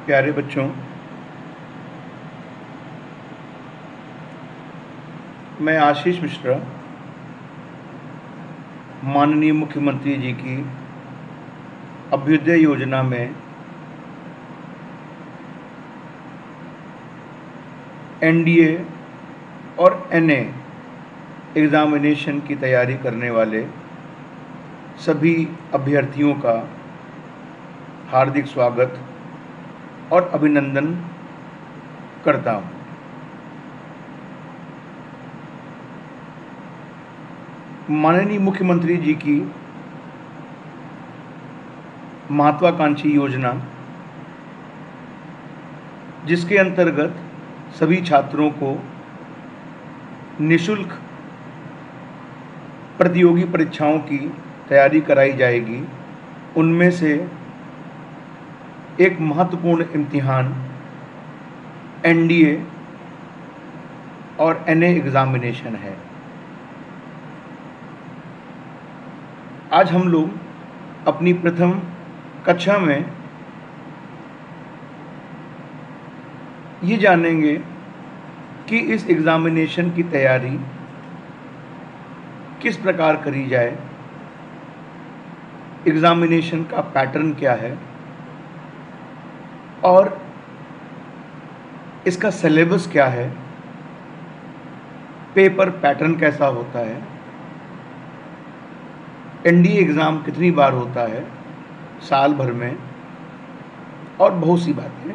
प्यारे बच्चों, मैं आशीष मिश्रा माननीय मुख्यमंत्री जी की अभ्युदय योजना में एनडीए और एनए एग्ज़ामिनेशन की तैयारी करने वाले सभी अभ्यर्थियों का हार्दिक स्वागत और अभिनंदन करता हूँ। माननीय मुख्यमंत्री जी की महत्वाकांक्षी योजना, जिसके अंतर्गत सभी छात्रों को निःशुल्क प्रतियोगी परीक्षाओं की तैयारी कराई जाएगी, उनमें से एक महत्वपूर्ण इम्तिहान एनडीए और एनए एग्ज़ामिनेशन है। आज हम लोग अपनी प्रथम कक्षा में ये जानेंगे कि इस एग्ज़ामिनेशन की तैयारी किस प्रकार करी जाए, एग्ज़ामिनेशन का पैटर्न क्या है और इसका सिलेबस क्या है, पेपर पैटर्न कैसा होता है, एनडीए एग्ज़ाम कितनी बार होता है साल भर में, और बहुत सी बातें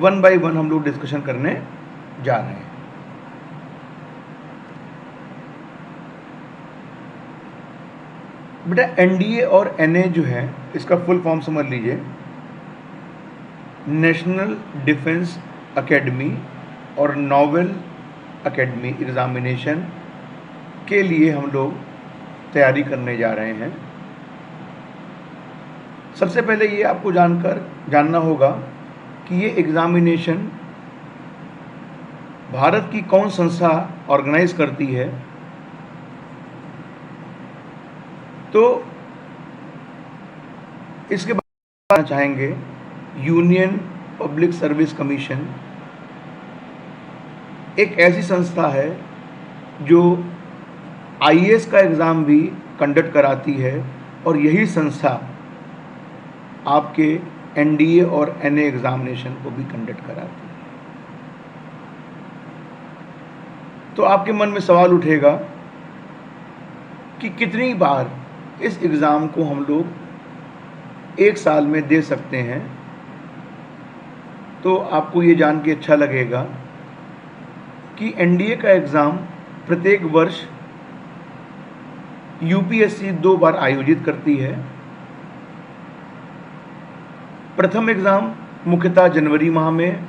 वन बाय वन हम लोग डिस्कशन करने जा रहे हैं। बेटा, एनडीए और एनए जो है, इसका फुल फॉर्म समझ लीजिए। नेशनल डिफेंस एकेडमी और नॉवल एकेडमी एग्ज़ामिनेशन के लिए हम लोग तैयारी करने जा रहे हैं। सबसे पहले ये आपको जानना होगा कि ये एग्ज़ामिनेशन भारत की कौन संस्था ऑर्गेनाइज करती है। तो इसके बारे में बताना चाहेंगे। यूनियन पब्लिक सर्विस कमीशन एक ऐसी संस्था है जो आईएएस का एग्ज़ाम भी कंडक्ट कराती है, और यही संस्था आपके एनडीए और एनए एग्ज़ामिनेशन को भी कंडक्ट कराती है। तो आपके मन में सवाल उठेगा कि कितनी बार इस एग्ज़ाम को हम लोग एक साल में दे सकते हैं। तो आपको ये जान के अच्छा लगेगा कि एनडीए का एग्ज़ाम प्रत्येक वर्ष यूपीएससी 2 बार आयोजित करती है। प्रथम एग्ज़ाम मुख्यतः जनवरी माह में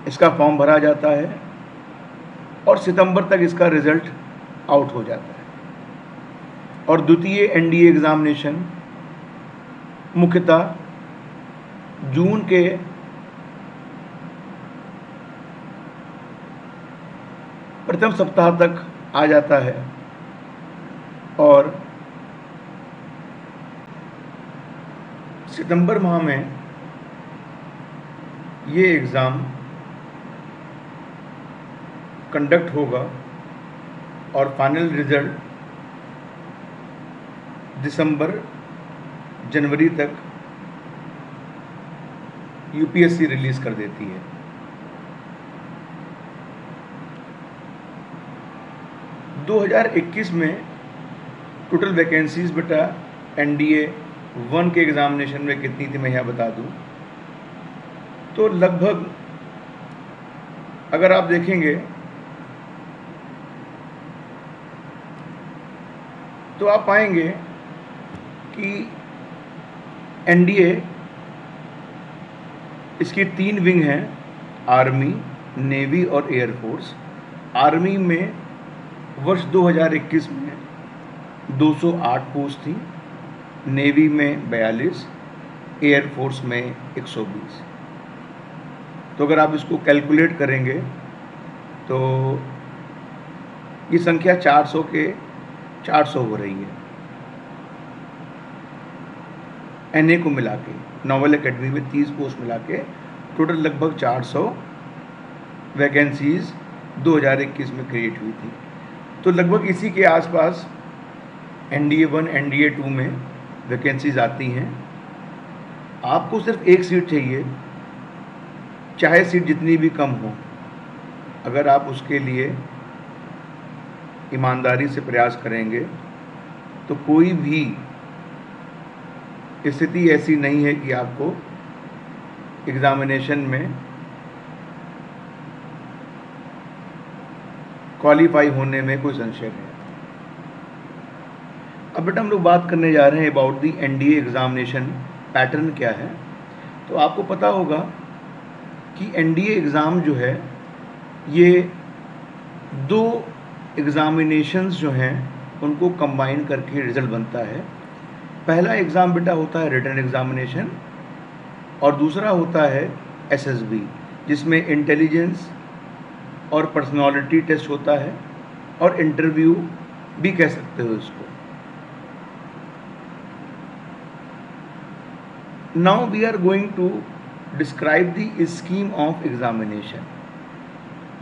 इसका फॉर्म भरा जाता है और सितंबर तक इसका रिज़ल्ट आउट हो जाता है, और द्वितीय एनडीए एग्ज़ामिनेशन मुख्यतः जून के प्रथम सप्ताह तक आ जाता है, और सितंबर माह में ये एग्ज़ाम कंडक्ट होगा और फाइनल रिज़ल्ट दिसंबर जनवरी तक यूपीएससी रिलीज़ कर देती है। दो 2021 में टोटल वैकेंसीज बेटा एनडीए 1 के एग्ज़ामिनेशन में कितनी थी, मैं यहाँ बता दूँ। तो लगभग अगर आप देखेंगे तो आप पाएंगे कि एनडीए, इसकी 3 विंग हैं, आर्मी, नेवी और एयरफोर्स। आर्मी में वर्ष 2021 में 208 पोस्ट थी, नेवी में 42, एयरफोर्स में 120। तो अगर आप इसको कैलकुलेट करेंगे तो ये संख्या 400 के 400 हो रही है। NA को मिला के, नावल एकेडमी में 30 पोस्ट मिला के टोटल लगभग 400 वैकेंसीज 2021 में क्रिएट हुई थी। तो लगभग इसी के आसपास NDA 1 NDA 2 में वैकेंसीज आती हैं। आपको सिर्फ एक सीट चाहिए, चाहे सीट जितनी भी कम हो, अगर आप उसके लिए ईमानदारी से प्रयास करेंगे तो कोई भी स्थिति ऐसी नहीं है कि आपको एग्ज़ामिनेशन में क्वालिफाई होने में कोई संशय है। अब बेटा हम लोग बात करने जा रहे हैं about the NDA examination pattern क्या है। तो आपको पता होगा कि NDA एग्ज़ाम जो है ये 2 एग्ज़ामिनेशंस जो हैं उनको कंबाइन करके रिज़ल्ट बनता है। पहला एग्ज़ाम बेटा होता है रिटन एग्ज़ामिनेशन और दूसरा होता है SSB, जिसमें इंटेलिजेंस और पर्सनालिटी टेस्ट होता है और इंटरव्यू भी कह सकते हो इसको। Now we are going to describe the scheme of examination.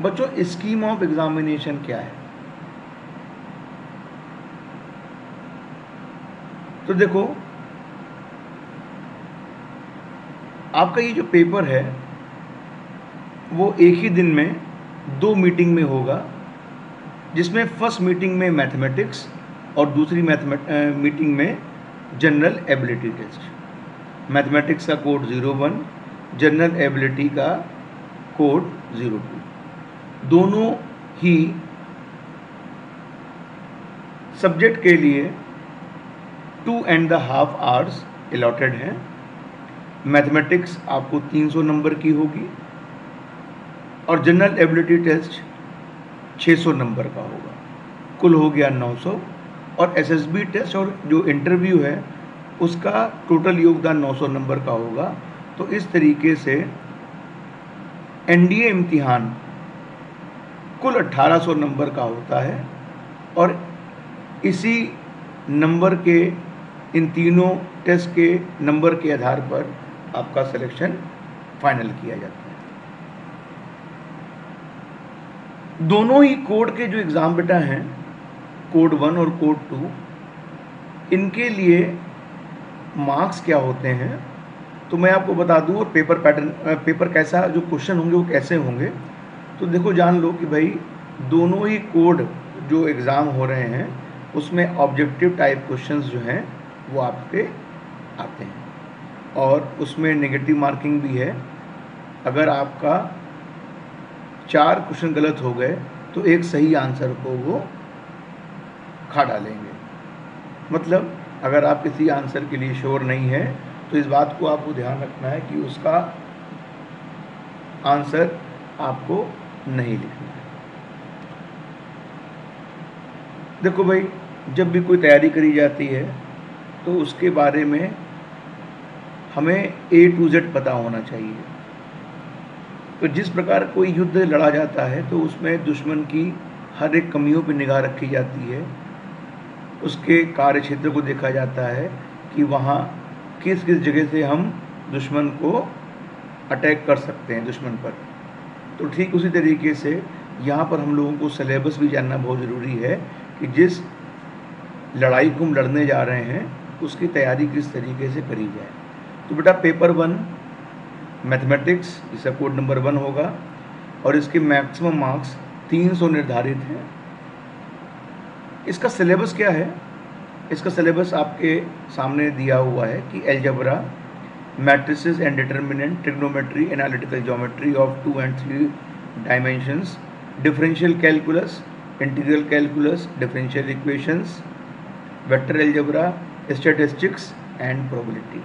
बच्चों, स्कीम ऑफ एग्जामिनेशन क्या है? तो देखो, आपका ये जो पेपर है वो एक ही दिन में 2 मीटिंग में होगा, जिसमें फर्स्ट मीटिंग में मैथमेटिक्स और दूसरी मीटिंग में जनरल एबिलिटी टेस्ट। मैथमेटिक्स का कोड 01, जनरल एबिलिटी का कोड 02। दोनों ही सब्जेक्ट के लिए 2.5 आवर्स अलॉटेड हैं। मैथमेटिक्स आपको 300 नंबर की होगी और जनरल एबिलिटी टेस्ट 600 नंबर का होगा, कुल हो गया 900। और SSB टेस्ट और जो इंटरव्यू है उसका टोटल योगदान 900 नंबर का होगा। तो इस तरीके से NDA इम्तिहान कुल 1800 नंबर का होता है और इसी नंबर के, इन तीनों टेस्ट के नंबर के आधार पर आपका सिलेक्शन फाइनल किया जाता है। दोनों ही कोड के जो एग्ज़ाम बेटा हैं, कोड 1 और कोड 2, इनके लिए मार्क्स क्या होते हैं तो मैं आपको बता दूं, और पेपर कैसा, जो क्वेश्चन होंगे वो कैसे होंगे। तो देखो, जान लो कि भाई दोनों ही कोड जो एग्ज़ाम हो रहे हैं उसमें ऑब्जेक्टिव टाइप क्वेश्चंस जो हैं वो आपके आते हैं और उसमें नेगेटिव मार्किंग भी है। अगर आपका 4 क्वेश्चन गलत हो गए तो एक सही आंसर को वो खा डालेंगे। मतलब अगर आप किसी आंसर के लिए श्योर नहीं है तो इस बात को आपको ध्यान रखना है कि उसका आंसर आपको नहीं लिखना है। देखो भाई, जब भी कोई तैयारी करी जाती है तो उसके बारे में हमें A to Z पता होना चाहिए। तो जिस प्रकार कोई युद्ध लड़ा जाता है तो उसमें दुश्मन की हर एक कमियों पर निगाह रखी जाती है, उसके कार्य क्षेत्र को देखा जाता है कि वहाँ किस किस जगह से हम दुश्मन को अटैक कर सकते हैं दुश्मन पर। तो ठीक उसी तरीके से यहाँ पर हम लोगों को सिलेबस भी जानना बहुत ज़रूरी है कि जिस लड़ाई को हम लड़ने जा रहे हैं उसकी तैयारी किस तरीके से करी जाए। तो बेटा, पेपर 1 मैथमेटिक्स, इसका कोड नंबर 1 होगा और इसके मैक्सिमम मार्क्स 300 निर्धारित हैं। इसका सिलेबस क्या है? इसका सिलेबस आपके सामने दिया हुआ है कि algebra, matrices and determinant, trigonometry, analytical geometry of 2 and 3 dimensions, differential calculus, integral calculus, differential equations, vector algebra, statistics and probability.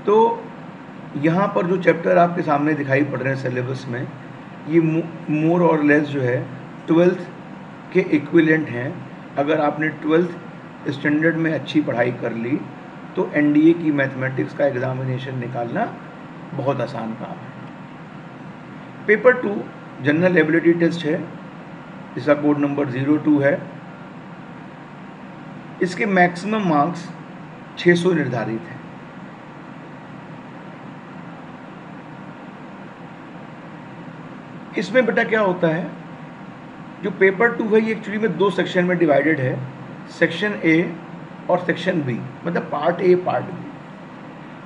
तो यहाँ पर जो चैप्टर आपके सामने दिखाई पड़ रहे हैं सिलेबस में, ये मोर और लेस जो है 12th के इक्विवेलेंट हैं। अगर आपने 12th स्टैंडर्ड में अच्छी पढ़ाई कर ली तो NDA की मैथमेटिक्स का एग्जामिनेशन निकालना बहुत आसान काम है। पेपर 2 जनरल एबिलिटी टेस्ट है, इसका कोड नंबर 02 है। इसके मैक्सिमम मार्क्स 600 निर्धारित है। इसमें बेटा क्या होता है, जो पेपर 2 है ये एक्चुअली में 2 सेक्शन में डिवाइडेड है, सेक्शन ए और सेक्शन बी, मतलब part A part B.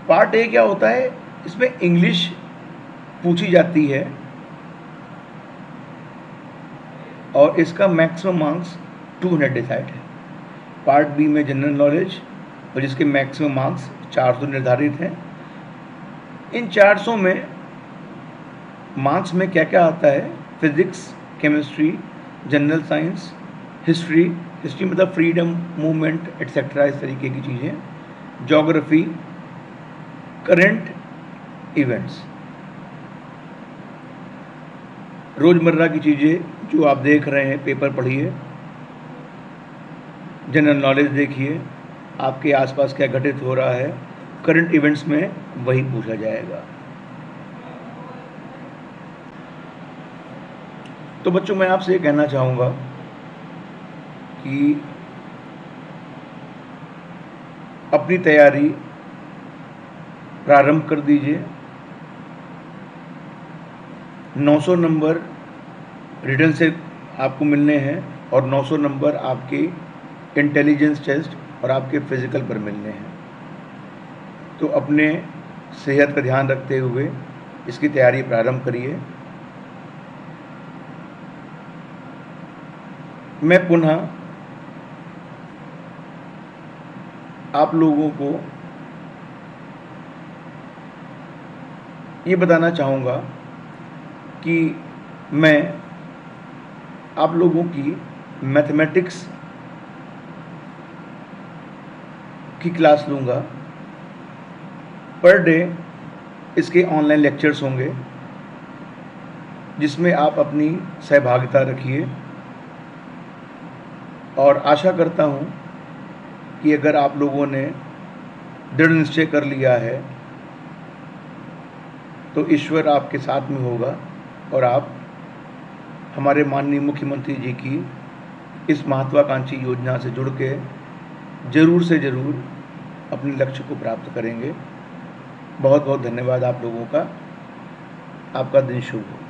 Part A क्या होता है, इसमें इंग्लिश पूछी जाती है और इसका मैक्सिमम मार्क्स 200 डिसाइड है। पार्ट बी में जनरल नॉलेज और जिसके मैक्सिमम मार्क्स 400 निर्धारित हैं। इन 400 में मार्क्स में क्या क्या आता है, physics, chemistry, general science, history मतलब फ्रीडम मूवमेंट एटसेट्रा, इस तरीके की चीज़ें, ज्योग्राफी, करंट इवेंट्स, रोज़मर्रा की चीज़ें जो आप देख रहे हैं, पेपर पढ़िए, जनरल नॉलेज देखिए, आपके आसपास क्या घटित हो रहा है, करंट इवेंट्स में वही पूछा जाएगा। तो बच्चों मैं आपसे ये कहना चाहूँगा कि अपनी तैयारी प्रारंभ कर दीजिए। 900 नंबर रिटन से आपको मिलने हैं और 900 नंबर आपके इंटेलिजेंस टेस्ट और आपके फिजिकल पर मिलने हैं। तो अपने सेहत का ध्यान रखते हुए इसकी तैयारी प्रारंभ करिए। मैं पुनः आप लोगों को ये बताना चाहूँगा कि मैं आप लोगों की मैथमेटिक्स की क्लास लूँगा। पर डे इसके ऑनलाइन लेक्चर्स होंगे जिसमें आप अपनी सहभागिता रखिए और आशा करता हूँ कि अगर आप लोगों ने दृढ़ निश्चय कर लिया है तो ईश्वर आपके साथ में होगा और आप हमारे माननीय मुख्यमंत्री जी की इस महत्वाकांक्षी योजना से जुड़ के ज़रूर से ज़रूर अपने लक्ष्य को प्राप्त करेंगे। बहुत बहुत धन्यवाद आप लोगों का। आपका दिन शुभ हो।